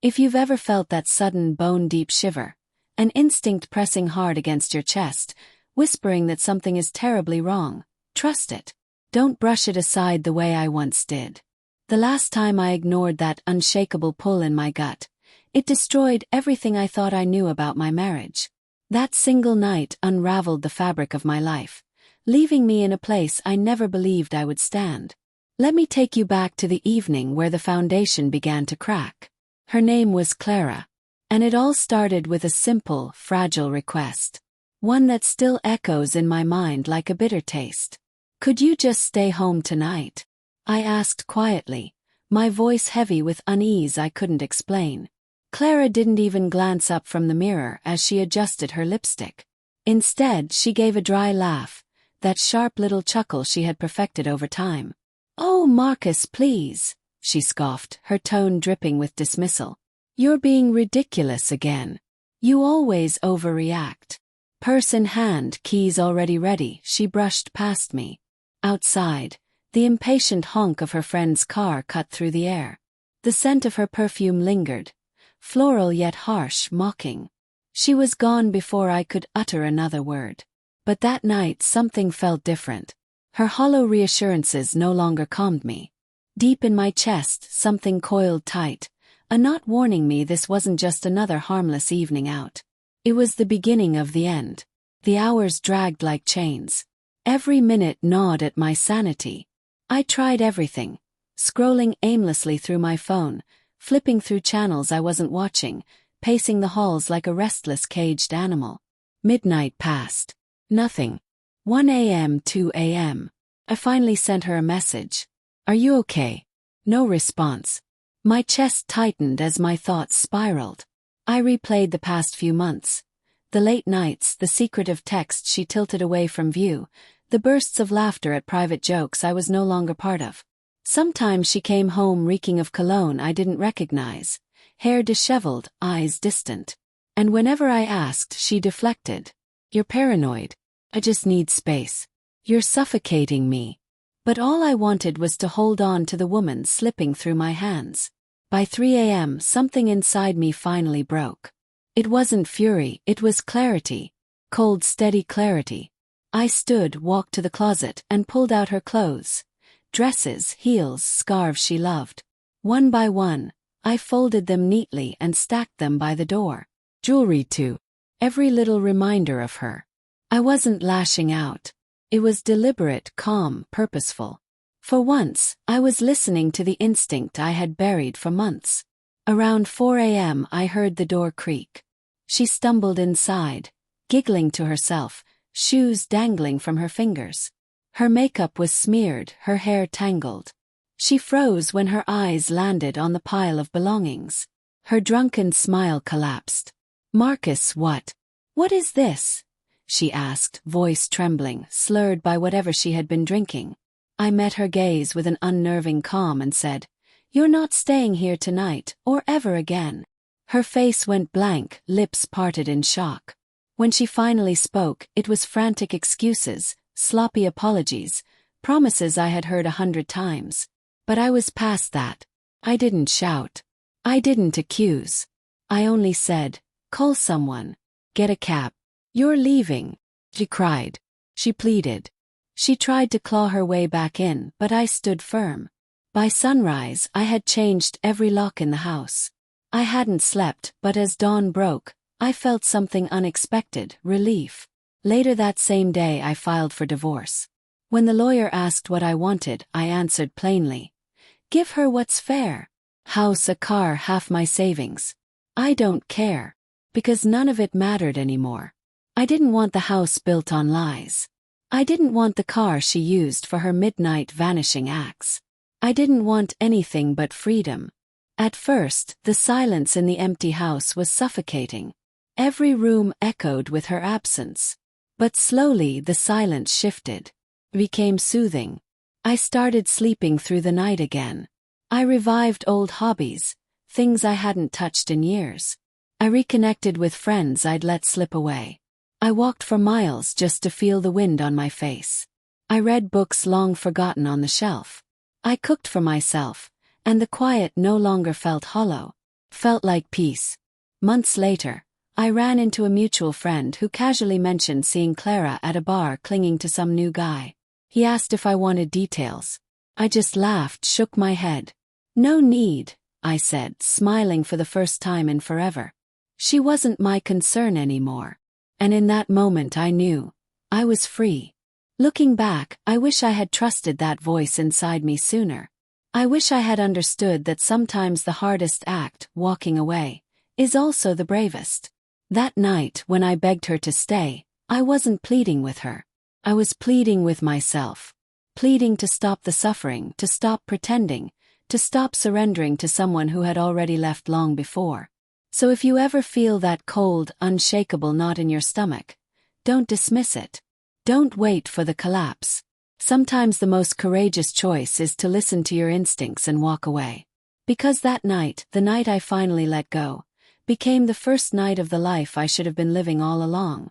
If you've ever felt that sudden bone-deep shiver, an instinct pressing hard against your chest, whispering that something is terribly wrong, trust it. Don't brush it aside the way I once did. The last time I ignored that unshakable pull in my gut, it destroyed everything I thought I knew about my marriage. That single night unraveled the fabric of my life, leaving me in a place I never believed I would stand. Let me take you back to the evening where the foundation began to crack. Her name was Clara, and it all started with a simple, fragile request. One that still echoes in my mind like a bitter taste. "Could you just stay home tonight?" I asked quietly, my voice heavy with unease I couldn't explain. Clara didn't even glance up from the mirror as she adjusted her lipstick. Instead, she gave a dry laugh, that sharp little chuckle she had perfected over time. "Oh, Marcus, please," she scoffed, her tone dripping with dismissal. "You're being ridiculous again. You always overreact." Purse in hand, keys already ready, she brushed past me. Outside, the impatient honk of her friend's car cut through the air. The scent of her perfume lingered, floral yet harsh, mocking. She was gone before I could utter another word. But that night something felt different. Her hollow reassurances no longer calmed me. Deep in my chest, something coiled tight, a knot warning me this wasn't just another harmless evening out. It was the beginning of the end. The hours dragged like chains. Every minute gnawed at my sanity. I tried everything, scrolling aimlessly through my phone, flipping through channels I wasn't watching, pacing the halls like a restless caged animal. Midnight passed. Nothing. 1 a.m., 2 a.m. I finally sent her a message. "Are you okay?" No response. My chest tightened as my thoughts spiraled. I replayed the past few months. The late nights, the secretive texts she tilted away from view, the bursts of laughter at private jokes I was no longer part of. Sometimes she came home reeking of cologne I didn't recognize, hair disheveled, eyes distant. And whenever I asked, she deflected. "You're paranoid. I just need space. You're suffocating me." But all I wanted was to hold on to the woman slipping through my hands. By 3 a.m., something inside me finally broke. It wasn't fury, it was clarity. Cold, steady clarity. I stood, walked to the closet, and pulled out her clothes. Dresses, heels, scarves she loved. One by one, I folded them neatly and stacked them by the door. Jewelry too. Every little reminder of her. I wasn't lashing out. It was deliberate, calm, purposeful. For once, I was listening to the instinct I had buried for months. Around 4 a.m. I heard the door creak. She stumbled inside, giggling to herself, shoes dangling from her fingers. Her makeup was smeared, her hair tangled. She froze when her eyes landed on the pile of belongings. Her drunken smile collapsed. "Marcus, what? What is this?" she asked, voice trembling, slurred by whatever she had been drinking. I met her gaze with an unnerving calm and said, "You're not staying here tonight, or ever again." Her face went blank, lips parted in shock. When she finally spoke, it was frantic excuses, sloppy apologies, promises I had heard 100 times. But I was past that. I didn't shout. I didn't accuse. I only said, "Call someone. Get a cab. You're leaving." She cried. She pleaded. She tried to claw her way back in, but I stood firm. By sunrise, I had changed every lock in the house. I hadn't slept, but as dawn broke, I felt something unexpected, relief. Later that same day I filed for divorce. When the lawyer asked what I wanted, I answered plainly. "Give her what's fair. House, a car, half my savings. I don't care." Because none of it mattered anymore. I didn't want the house built on lies. I didn't want the car she used for her midnight vanishing acts. I didn't want anything but freedom. At first, the silence in the empty house was suffocating. Every room echoed with her absence. But slowly the silence shifted, became soothing. I started sleeping through the night again. I revived old hobbies, things I hadn't touched in years. I reconnected with friends I'd let slip away. I walked for miles just to feel the wind on my face. I read books long forgotten on the shelf. I cooked for myself, and the quiet no longer felt hollow. Felt like peace. Months later, I ran into a mutual friend who casually mentioned seeing Clara at a bar clinging to some new guy. He asked if I wanted details. I just laughed, shook my head. No need, I said, smiling for the first time in forever. She wasn't my concern anymore. And in that moment I knew. I was free. Looking back, I wish I had trusted that voice inside me sooner. I wish I had understood that sometimes the hardest act, walking away, is also the bravest. That night, when I begged her to stay, I wasn't pleading with her. I was pleading with myself. Pleading to stop the suffering, to stop pretending, to stop surrendering to someone who had already left long before. So if you ever feel that cold, unshakable knot in your stomach, don't dismiss it. Don't wait for the collapse. Sometimes the most courageous choice is to listen to your instincts and walk away. Because that night, the night I finally let go, became the first night of the life I should have been living all along.